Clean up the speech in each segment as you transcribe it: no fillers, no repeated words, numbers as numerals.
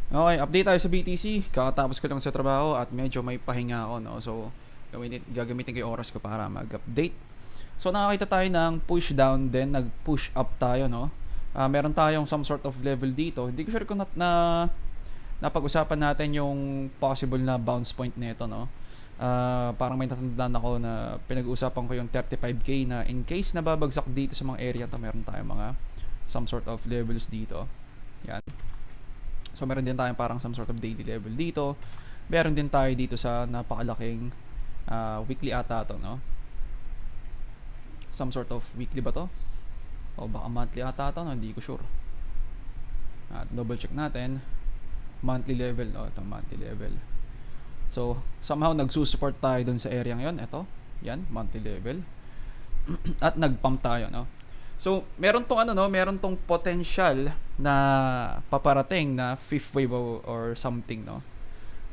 Okay, update tayo sa BTC. Kakatapos ko lang sa trabaho at medyo may pahinga ako, no? So, gagamitin ko yung oras ko para mag-update. So, nakakita tayo ng push down, then nag-push up tayo, no? Meron tayong some sort of level dito. Hindi ko sure kung napag-usapan natin yung possible na bounce point nito, no? Parang may natandaan ako na pinag-uusapan ko yung 35k na in case na babagsak dito sa mga area to, meron tayong mga some sort of levels dito. Yan. So meron din tayong parang some sort of daily level dito. Meron din tayo dito sa napakalaking weekly ata to, no? Some sort of weekly ba to? O baka monthly ata to, no? Hindi ko sure. At double check natin. Monthly level, no? Ito monthly level. So somehow nagsusupport tayo dun sa area ngayon. Ito, yan, monthly level. At nag-pump tayo, no? So, meron tong meron tong potential na paparating na fifth wave or something, no?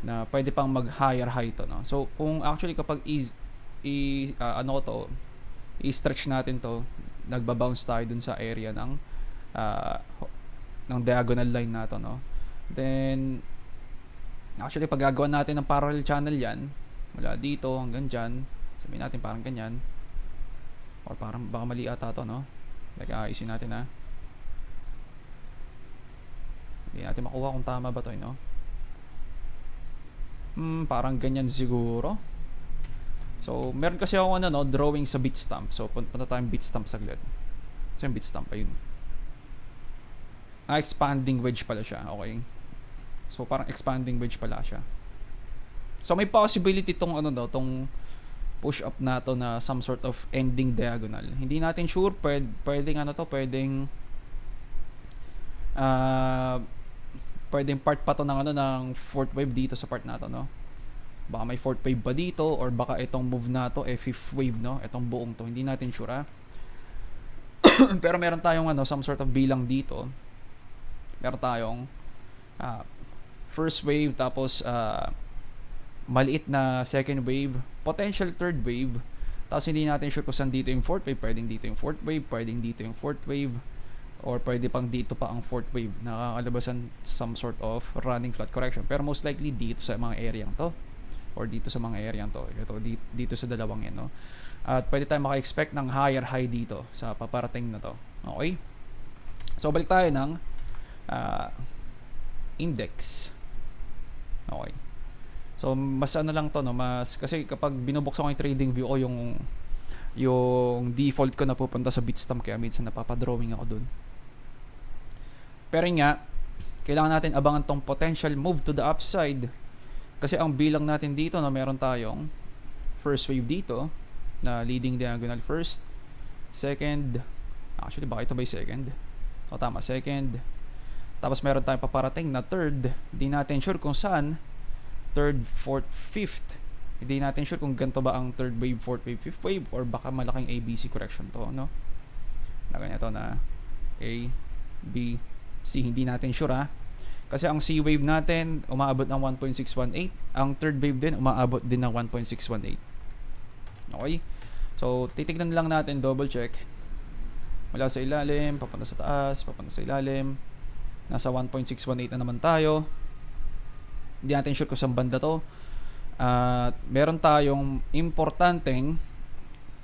Na pwede pang mag-higher high to, no? So, kung actually kapag i-stretch natin to, nagba-bounce tayo dun sa area uh, ng diagonal line na to, no? Then, actually pag gagawa natin ng parallel channel yan, mula dito hanggang dyan, sabihin natin parang ganyan, or parang baka mali ata to, no? Ayusin natin, ha. Hindi natin makuha kung tama ba to, no? Parang ganyan siguro. So, meron kasi ako drawing sa Bitstamp. So, punta tayong Bitstamp saglit. So, yung Bitstamp, ayun. Expanding wedge pala siya, okay. So, parang expanding wedge pala siya. So, may possibility tong tong push up na to na some sort of ending diagonal. Hindi natin sure, pwedeng pwedeng part pa to ng fourth wave dito sa part na to, no? Baka may fourth wave pa dito, or baka itong move na to fifth wave, no? Itong buong to, hindi natin sure, ha? Pero meron tayong some sort of bilang dito. Meron tayong first wave, tapos maliit na second wave, potential third wave, tapos hindi natin sure kung saan dito yung fourth wave. Pwedeng dito yung fourth wave, pwedeng dito yung fourth wave, or pwede pang dito pa ang fourth wave. Nakakalabasan some sort of running flat correction, pero most likely dito sa mga area to, or dito sa mga area to, ito, dito sa dalawang yan, no? At pwede tayo maka-expect ng higher high dito sa paparating na to, okay? So balik tayo ng index, okay. So mas lang to, no, mas kasi kapag binubuksan ko yung trading view ko, yung default ko napupunta sa Bitstamp, kaya minsan napapadrawing ako dun. Pero nga, kailangan natin abangan tong potential move to the upside, kasi ang bilang natin dito, no, meron tayong first wave dito na leading diagonal first, second, actually baka ito ba yung second? O tama, second. Tapos meron tayong paparating na third, di natin sure kung saan, third, fourth, fifth. Hindi natin sure kung ganito ba ang third wave, fourth wave, fifth wave, or baka malaking ABC correction to, no? Na ganito na A, B, C. Hindi natin sure, ha? Kasi ang C wave natin umaabot ng 1.618, ang third wave din umaabot din ng 1.618. Okay? So, titignan lang natin, double check. Mula sa ilalim, papunta sa taas, papunta sa ilalim. Nasa 1.618 na naman tayo. Hindi natin sure kung saan banda to. Meron tayong importanteng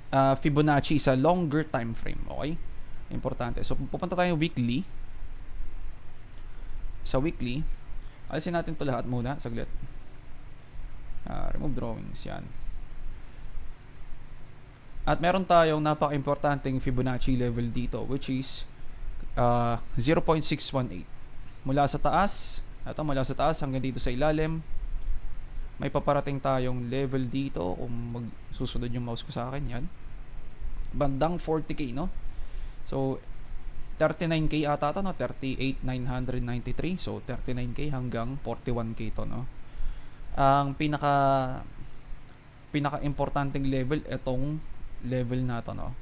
Fibonacci sa longer time frame, okay? Importante. So pupunta tayo weekly. Sa weekly, alisin natin to lahat muna saglit. Remove drawings, yan. At meron tayong napaka-importanteng Fibonacci level dito, which is 0.618. Mula sa taas, mula sa taas hanggang dito sa ilalim, may paparating tayong level dito. Kung magsusunod yung mouse ko sa akin, yan, bandang 40k, no? So 39k ata to, no? 38,993. So 39k hanggang 41k to, no? Ang pinaka importanteng level, itong level na to, no?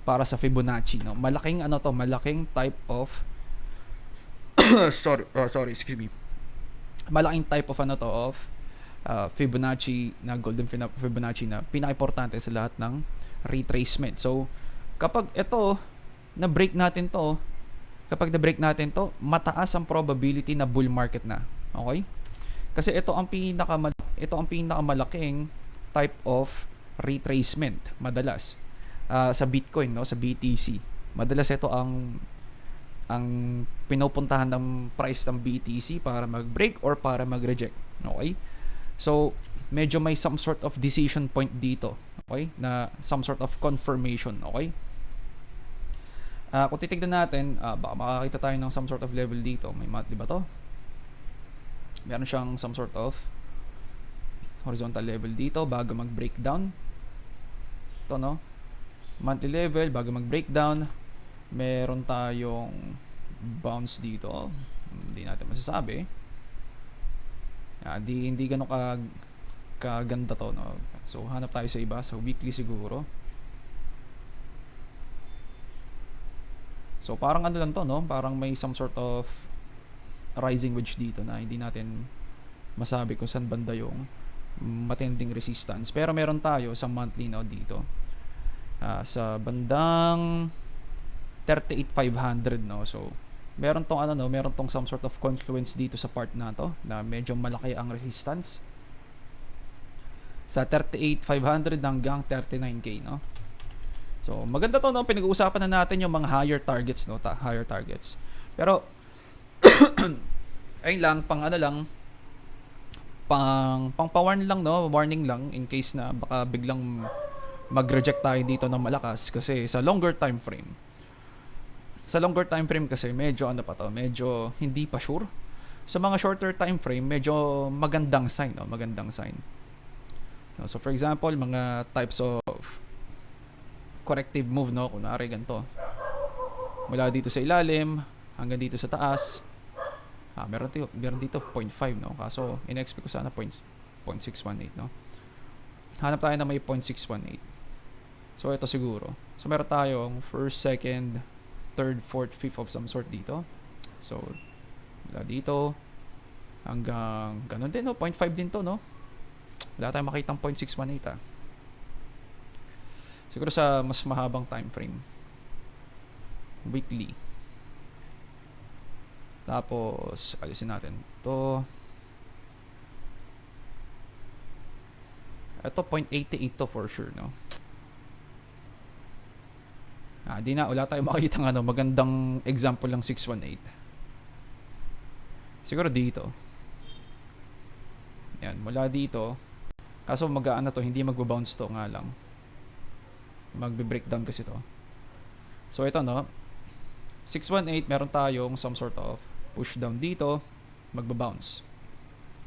Para sa Fibonacci, no? Malaking malaking type of sorry, excuse me. Malaking type of Fibonacci na golden Fibonacci na pinaka-importante sa lahat ng retracement. So kapag ito na-break natin to, mataas ang probability na bull market na. Okay? Kasi ito ang pinakamalaking type of retracement madalas sa Bitcoin, no, sa BTC. Madalas ito ang pinupuntahan ng price ng BTC para mag-break or para mag-reject. Okay? So, medyo may some sort of decision point dito. Okay? Na some sort of confirmation. Okay? Kung titignan natin, baka makakita tayo ng some sort of level dito. May monthly ba to? Meron siyang some sort of horizontal level dito bago mag-breakdown. Ito, no? Monthly level bago mag-breakdown. Meron tayong bounce dito. Hindi natin masasabi. Hindi ganun kaganda to, no? So, hanap tayo sa iba. So, weekly siguro. So, parang ano lang to, no? Parang may some sort of rising wedge dito na hindi natin masabi kung saan banda yung matinding resistance. Pero meron tayo sa monthly, no, dito. Sa bandang 38,500, no? So, meron tong some sort of confluence dito sa part na to na medyo malaki ang resistance. Sa 38,500 hanggang 39k, no? So, maganda to, no? Pinag-uusapan na natin yung mga higher targets, no? Higher targets. Pero, ayun lang, pang pa-warn lang, no? Warning lang in case na baka biglang mag-reject tayo dito ng malakas kasi sa longer time frame. Sa longer time frame kasi medyo medyo hindi pa sure. Sa mga shorter time frame, medyo magandang sign, no? Magandang sign. No, so for example, mga types of corrective move, no? Kunwari ganito. Mula dito sa ilalim hanggang dito sa taas. Meron dito 0.5, no? Kaso in-expect ko sana 0.618, no? Hanap tayo na may 0.618. So ito siguro. So meron tayong first, second, third, fourth, fifth of some sort dito. So mula dito hanggang ganun din, no? 0.5 din to, no? Wala tayong makitang 0.618, Siguro sa mas mahabang time frame. Weekly. Tapos, alisin natin to. Ito, 0.88 to for sure, no? Wala tayong makikita ng magandang example ng 618. Siguro dito. Yan, mula dito. Kaso hindi magbabounce to nga lang. Magbe-breakdown kasi to. So ito, no? 618, meron tayong some sort of push down dito, magbabounce.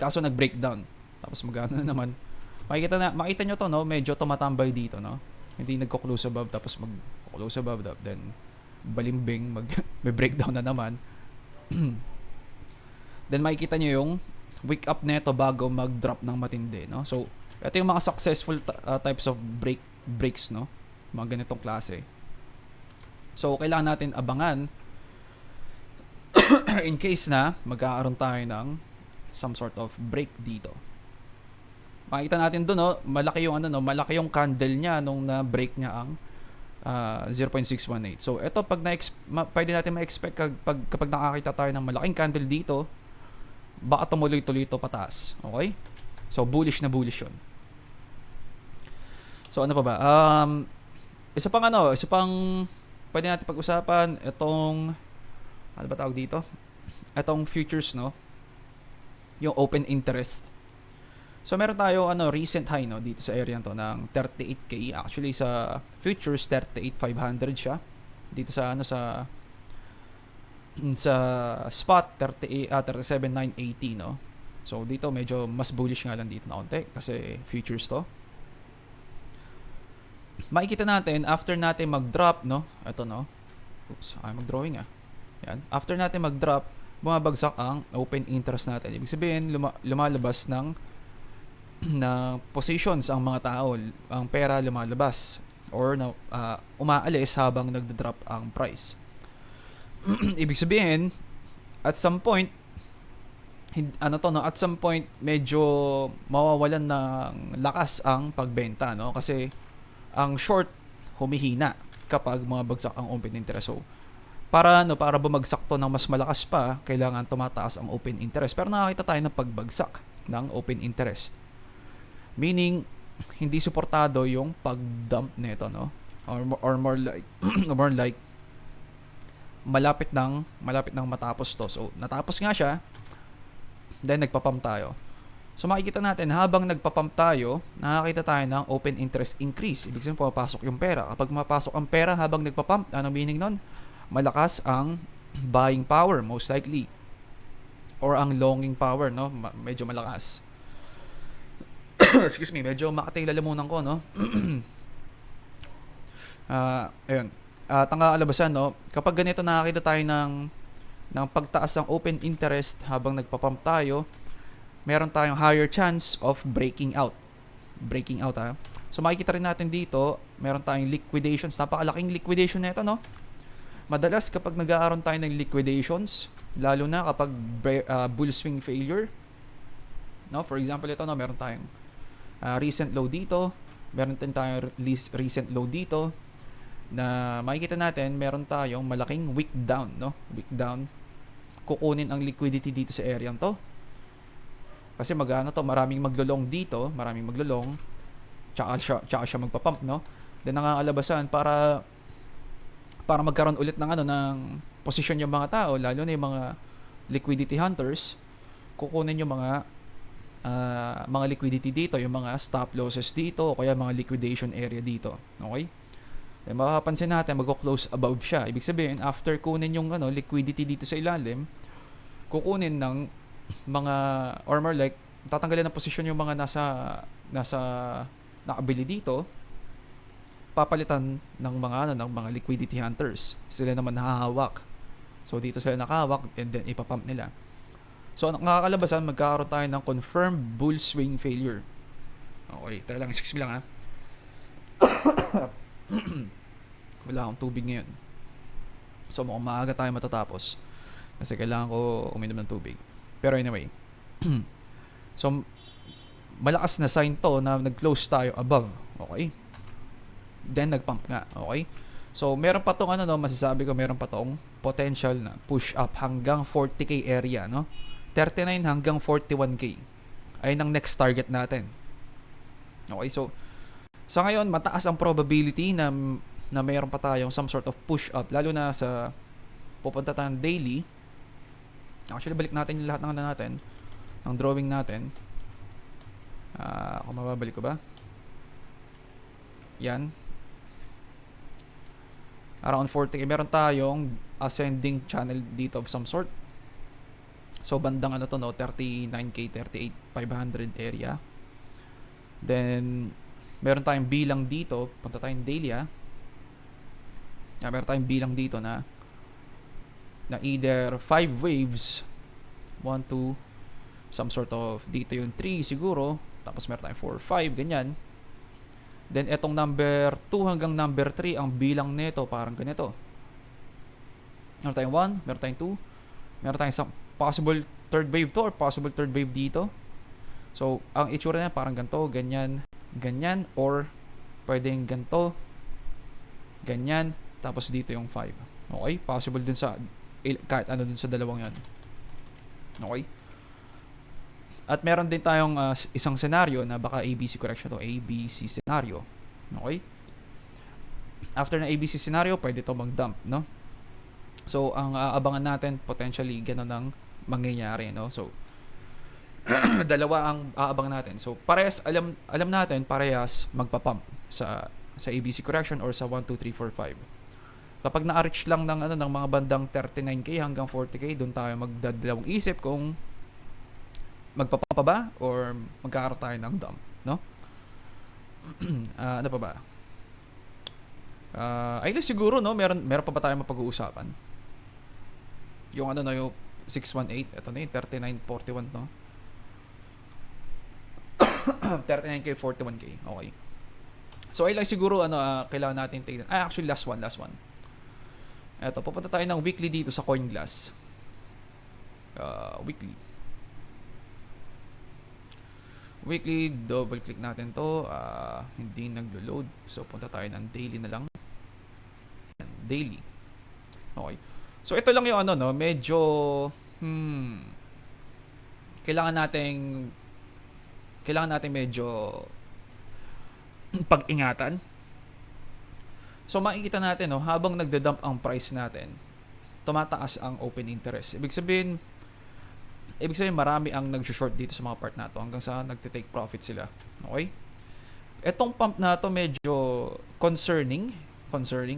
Kaso nag-breakdown. Tapos na naman. Makita nyo to, no? Medyo tumatambay dito, no? Hindi nagko-close above tapos mag-close above, then balimbing, may-breakdown na naman. Then makikita nyo yung wake up neto bago mag-drop ng matindi, no? So, ito yung mga successful types of breaks, no? Mga ganitong klase. So, kailangan natin abangan in case na magkakaroon tayo ng some sort of break dito. Makita natin doon, no, malaki yung candle niya nung na-break niya ang 0.618. So, ito pwede natin ma-expect kapag nakakita tayo ng malaking candle dito, baka tumuloy-tuloy ito pataas. Okay? So, bullish na bullish yun. So, ano pa ba? Isa pang pwede natin pag-usapan, ano ba tawag dito? Itong futures, no? Yung open interest. So, meron tayo, recent high, no? Dito sa area to ng 38k. Actually, sa futures, 38,500 siya. Dito sa, sa spot, 37,980, no? So, dito, medyo mas bullish nga lang dito na konti. Kasi futures to. Makikita natin after natin mag-drop, no? Ito, no? Oops, mag-drawing Yan. After natin mag-drop, bumabagsak ang open interest natin. Ibig sabihin, lumalabas ng positions ang mga tao, ang pera lumalabas or umaalis habang nagda-drop ang price. Ibig sabihin, at some point at some point medyo mawawalan ng lakas ang pagbenta, no? Kasi ang short humihina kapag mga bagsak ang open interest. So, para bumagsak to ng mas malakas pa, kailangan tumataas ang open interest. Pero nakakita tayo ng pagbagsak ng open interest. Meaning, hindi suportado yung pag-dump nito, no? Or more like, more like, malapit nang matapos to. So, natapos nga siya, then nagpa-pump tayo. So, makikita natin, habang nagpa-pump tayo, nakakita tayo ng open interest increase. Ibig sabihin, pumapasok yung pera. Kapag mapasok ang pera habang nagpa-pump, anong meaning nun? Malakas ang buying power, most likely. Or ang longing power, no? Medyo malakas. Excuse me, medyo makati yung lalamunan ko, no? Ayun. At ang kaalabasan, no? Kapag ganito nakakita tayo ng pagtaas ng open interest habang nagpa-pump tayo, meron tayong higher chance of breaking out. Breaking out, ha? So, makikita rin natin dito, meron tayong liquidations. Napakalaking liquidation na ito, no? Madalas kapag nag-aaroon tayo ng liquidations, lalo na kapag bull swing failure, no? For example, ito, no? Meron tayong recent low dito, meron din tayong recent low dito, na makikita natin, meron tayong malaking wick down, no? Wick down. Kukunin ang liquidity dito sa area to. Kasi maraming maglolong dito, tsaka siya magpa-pump, no? Then nakakalabasan para magkaroon ulit ng posisyon yung mga tao, lalo na yung mga liquidity hunters, kukunin yung mga liquidity dito, yung mga stop losses dito, o kaya mga liquidation area dito. Okay? Then mapapansin natin, mag-close above siya. Ibig sabihin, after kunin yung liquidity dito sa ilalim, kukunin ng mga, or more like, tatanggalin ng posisyon yung mga nasa nakabili dito, papalitan ng mga liquidity hunters. Sila naman nakahawak. So dito sila nakahawak and then ipapump nila. So ang nakakalabasan, magkakaroon tayo ng confirmed bull swing failure. Okay, tayo lang, excuse me lang, ha. Wala akong tubig ngayon. So mukhang maaga tayo matatapos kasi kailangan ko uminom ng tubig. Pero anyway, so malakas na sign to na nag-close tayo above. Okay? Then nag-pump nga, okay? So meron pa tong masasabi ko, meron pa tong potential na push up hanggang 40k area, no? 39 hanggang 41k. Ayun ang next target natin. Okay, so sa ngayon mataas ang probability na meron pa tayong some sort of push up, lalo na sa pupunta tayong daily. Actually, balik natin yung lahat ng drawing natin. Kung mababalik ko ba? Yan. Around 40k, meron tayong ascending channel dito of some sort. So bandang 39k, 38,500 area. Then meron tayong bilang dito, punta tayong daily, meron tayong bilang dito na either 5 waves, 1, 2, some sort of, dito yung 3 siguro, tapos meron tayong 4, 5, ganyan. Then, etong number 2 hanggang number 3, ang bilang nito parang ganito. Meron tayong 1, meron tayong 2, meron tayong some possible third wave to or possible third wave dito. So, ang itsura niya parang ganito, ganyan, ganyan, or pwedeng ganito, ganyan, tapos dito yung 5. Okay? Possible dun sa, kahit ano dun sa dalawang yan. Okay? At meron din tayong isang scenario na baka ABC correction to, ABC scenario. Okay? After na ABC scenario, pwede to mag-dump, no? So, ang aabangan natin, potentially, ganun ang mangyayari, no? So, dalawa ang aabangan natin. So, parehas, alam natin, parehas magpa-pump sa ABC correction or sa 1, 2, 3, 4, 5. Kapag na-reach lang ng mga bandang 39k hanggang 40k, doon tayo magdadalawang isip kung magpapapa ba or magkakaroon tayo ng dump, no? Ano pa ba? I guess siguro, no, meron pa ba tayong mapag-uusapan? Yung yung 618, ito na yung 3941, no? 39k, 41k, okay. So, ay lang siguro, kailangan natin tignan. Actually, last one. Eto, pupunta tayo ng weekly dito sa CoinGlass. Weekly, double click natin to. Hindi naglo-load. So, punta tayo ng daily na lang. Daily. Okay. So ito lang yung ano no, medyo hmm, kailangan nating medyo pag-ingatan. So makikita natin no, habang nagda-dump ang price natin, tumataas ang open interest. Ibig sabihin marami ang nag-short dito sa mga part na to hanggang sa nagte-take profit sila. Okay? Etong pump na to medyo concerning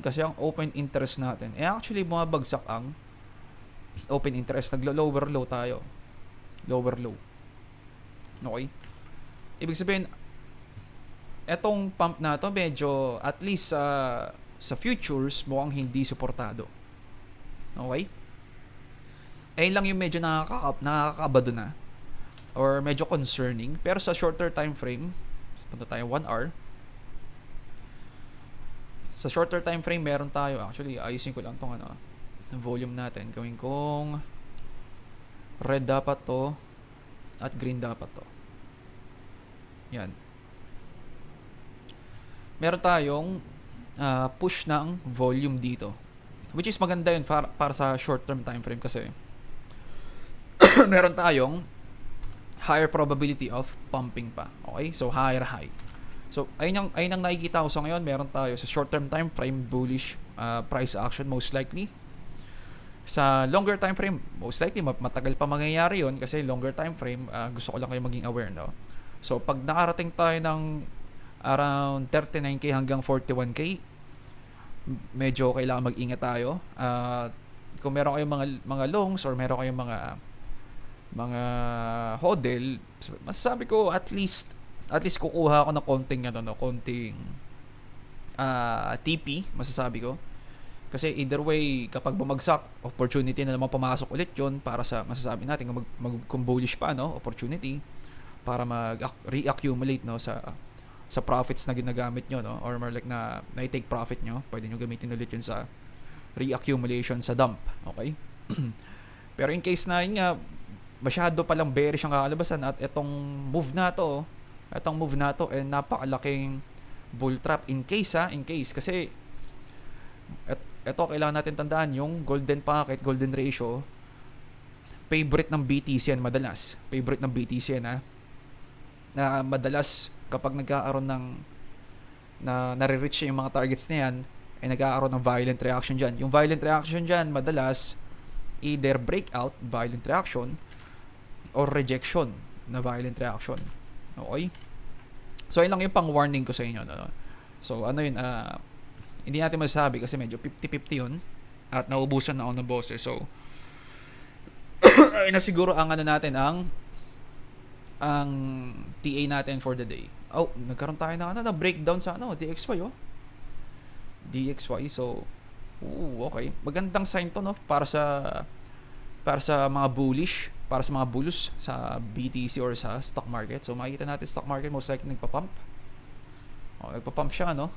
kasi ang open interest natin actually bumabagsak ang open interest, naglo-lower low tayo. Lower low. Okay? Ibig sabihin etong pump na to medyo at least sa futures mukhang hindi suportado. Okay? Ayun lang yung medyo nakakabado na or medyo concerning. Pero sa shorter time frame, punta tayo 1 hour. Sa shorter time frame meron tayo, actually ayusin ko lang tong volume natin. Gawin kong red dapat to at green dapat to. Yan. Meron tayong push ng volume dito, which is maganda yun para sa short term time frame kasi meron tayong higher probability of pumping pa. Okay? So higher high. So ayun ang nakikita ko sa ngayon. Meron tayo sa short term time frame bullish price action most likely. Sa longer time frame most likely matagal pa mangyayari yon kasi longer time frame gusto ko lang kayo maging aware no. So pag nakarating tayo ng around 39k hanggang 41k, medyo kailangan mag-ingat tayo. Kung meron kayong mga longs or meron kayong mga hodl, masasabi ko at least kukuha ako ng konting TP, masasabi ko. Kasi either way, kapag bumagsak, opportunity na naman pumasok ulit yon para sa masasabi natin kung bullish pa no, opportunity para mag-reaccumulate no sa profits na ginagamit nyo no, or more like na i-take profit nyo, pwede nyo gamitin ulit yun sa reaccumulation sa dump. Okay? Pero in case na yun nga masyado palang bearish ang kakalabasan at etong move na to napakalaking bull trap in case kasi eto kailangan natin tandaan yung golden pocket, golden ratio, favorite ng BTC yan madalas. Favorite ng BTC yan na madalas kapag nagkakaroon ng nare-reach yung mga targets na yan ay nagkakaroon ng violent reaction dyan. Yung violent reaction dyan madalas either breakout, violent reaction, or rejection na violent reaction. Okay? So ayun lang yung pang warning ko sa inyo no? So ano yun, hindi natin masasabi kasi medyo 50-50 yun at naubusan na ako ng boses. So ay na siguro ang natin ang TA natin for the day. Oh, nagkaroon tayo ng na breakdown sa DXY DXY. So okay, magandang sign to no para sa mga bullish, para sa mga bulls sa BTC or sa stock market. So makikita natin stock market most likely nagpa-pump. Nagpa-pump siya no.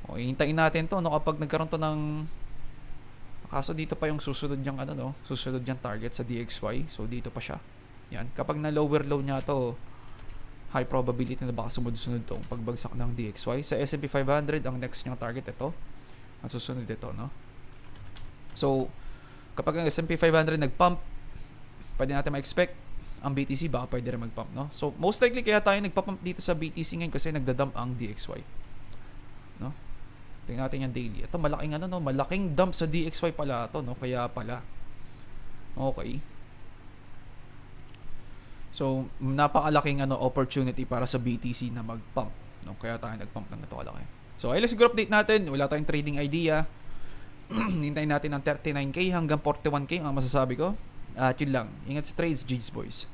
Hintayin natin to no kapag nagkaroon to ng kaso dito pa yung susunod niyang susunod niyang target sa DXY. So dito pa siya. Yan, kapag na lower low niya to, high probability na baka sumunod-sunod tong pagbagsak ng DXY. Sa S&P 500 ang next niyang target ito. Ang susunod ito no. So kapag ang S&P 500 nag-pump, pwede natin ma-expect ang BTC baka pwede rin mag-pump no. So most likely kaya tayo nagpa-pump dito sa BTC ngayon kasi nagda-dump ang DXY no. Tingnan natin yung daily. Ito malaking malaking dump sa DXY pala to no, kaya pala. Okay. So napakalaking opportunity para sa BTC na mag-pump no, kaya tayo nag-pump ng ito kalaki. So ayun siguro update natin, wala tayong trading idea. Hintayin natin ng 39k hanggang 41k ang masasabi ko. At yun lang. Ingat sa trades, G's boys.